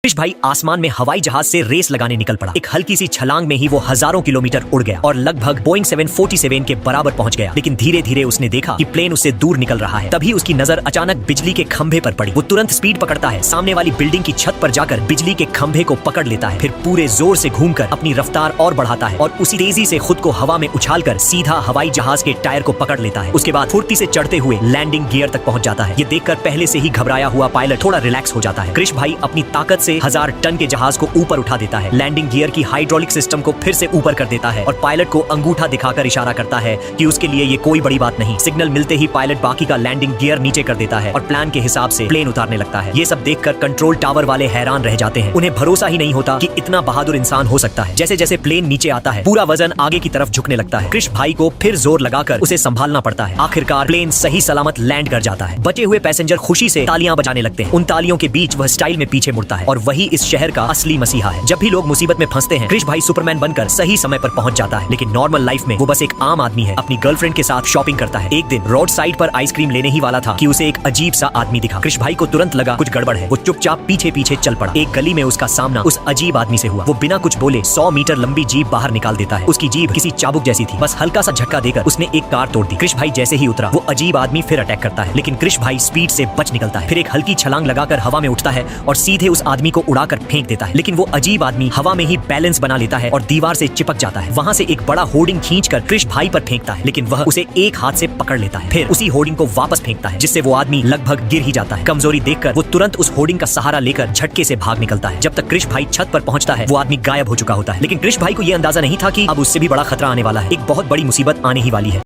कृष भाई आसमान में हवाई जहाज से रेस लगाने निकल पड़ा। एक हल्की सी छलांग में ही वो हजारों किलोमीटर उड़ गया और लगभग बोइंग 747 के बराबर पहुंच गया। लेकिन धीरे धीरे उसने देखा कि प्लेन उससे दूर निकल रहा है। तभी उसकी नजर अचानक बिजली के खंभे पर पड़ी। वो तुरंत स्पीड पकड़ता है, सामने वाली बिल्डिंग की छत पर जाकर बिजली के खंभे को पकड़ लेता है, फिर पूरे जोर से घूमकर अपनी रफ्तार और बढ़ाता है और उसी तेजी से खुद को हवा में उछालकर सीधा हवाई जहाज के टायर को पकड़ लेता है। उसके बाद फुर्ती से चढ़ते हुए लैंडिंग गियर तक पहुंच जाता है। ये देखकर पहले से ही घबराया हुआ पायलट थोड़ा रिलैक्स हो जाता है। कृष भाई अपनी ताकत से 1000 टन के जहाज को ऊपर उठा देता है, लैंडिंग गियर की हाइड्रोलिक सिस्टम को फिर से ऊपर कर देता है और पायलट को अंगूठा दिखाकर इशारा करता है कि उसके लिए ये कोई बड़ी बात नहीं। सिग्नल मिलते ही पायलट बाकी का लैंडिंग गियर नीचे कर देता है और प्लान के हिसाब से प्लेन उतारने लगता है। ये सब देखकर कंट्रोल टावर वाले हैरान रह जाते हैं। उन्हें भरोसा ही नहीं होता कि इतना बहादुर इंसान हो सकता है। जैसे जैसे प्लेन नीचे आता है, पूरा वजन आगे की तरफ झुकने लगता है। कृष भाई को फिर जोर लगाकर उसे संभालना पड़ता है। आखिरकार प्लेन सही सलामत लैंड कर जाता है। बचे हुए पैसेंजर खुशी से तालियां बजाने लगते हैं। उन तालियों के बीच वह स्टाइल में पीछे मुड़ता है और वही इस शहर का असली मसीहा है। जब भी लोग मुसीबत में फंसते हैं, कृष भाई सुपरमैन बनकर सही समय पर पहुंच जाता है। लेकिन नॉर्मल लाइफ में वो बस एक आम आदमी है। अपनी गर्लफ्रेंड के साथ शॉपिंग करता है। एक दिन रोड साइड पर आइसक्रीम लेने ही वाला था कि उसे एक अजीब सा आदमी दिखा। कृष भाई को तुरंत लगा कुछ गड़बड़ है। वो चुपचाप पीछे पीछे चल पड़ा। एक गली में उसका सामना उस अजीब आदमी से हुआ। वो बिना कुछ बोले 100 मीटर लंबी जीप बाहर निकाल देता है। उसकी जीप किसी चाबुक जैसी थी। बस हल्का सा झटका देकर उसने एक कार तोड़ दी। कृष भाई जैसे ही उतरा, वो अजीब आदमी फिर अटैक करता है, लेकिन कृष भाई स्पीड से बच निकलता है। फिर एक हल्की छलांग लगाकर हवा में उठता है और सीधे उस आदमी को उड़ाकर फेंक देता है। लेकिन वो अजीब आदमी हवा में ही बैलेंस बना लेता है और दीवार से चिपक जाता है। वहाँ से एक बड़ा होर्डिंग खींचकर कृष भाई पर फेंकता है, लेकिन वह उसे एक हाथ से पकड़ लेता है। फिर उसी होर्डिंग को वापस फेंकता है, जिससे वो आदमी लगभग गिर ही जाता है। कमजोरी देखकर वो तुरंत उस होर्डिंग का सहारा लेकर झटके से भाग निकलता है। जब तक कृष भाई छत पर पहुंचता है, वो आदमी गायब हो चुका होता है। लेकिन कृष भाई को यह अंदाजा नहीं था कि अब उससे भी बड़ा खतरा आने वाला है। एक बहुत बड़ी मुसीबत आने ही वाली है।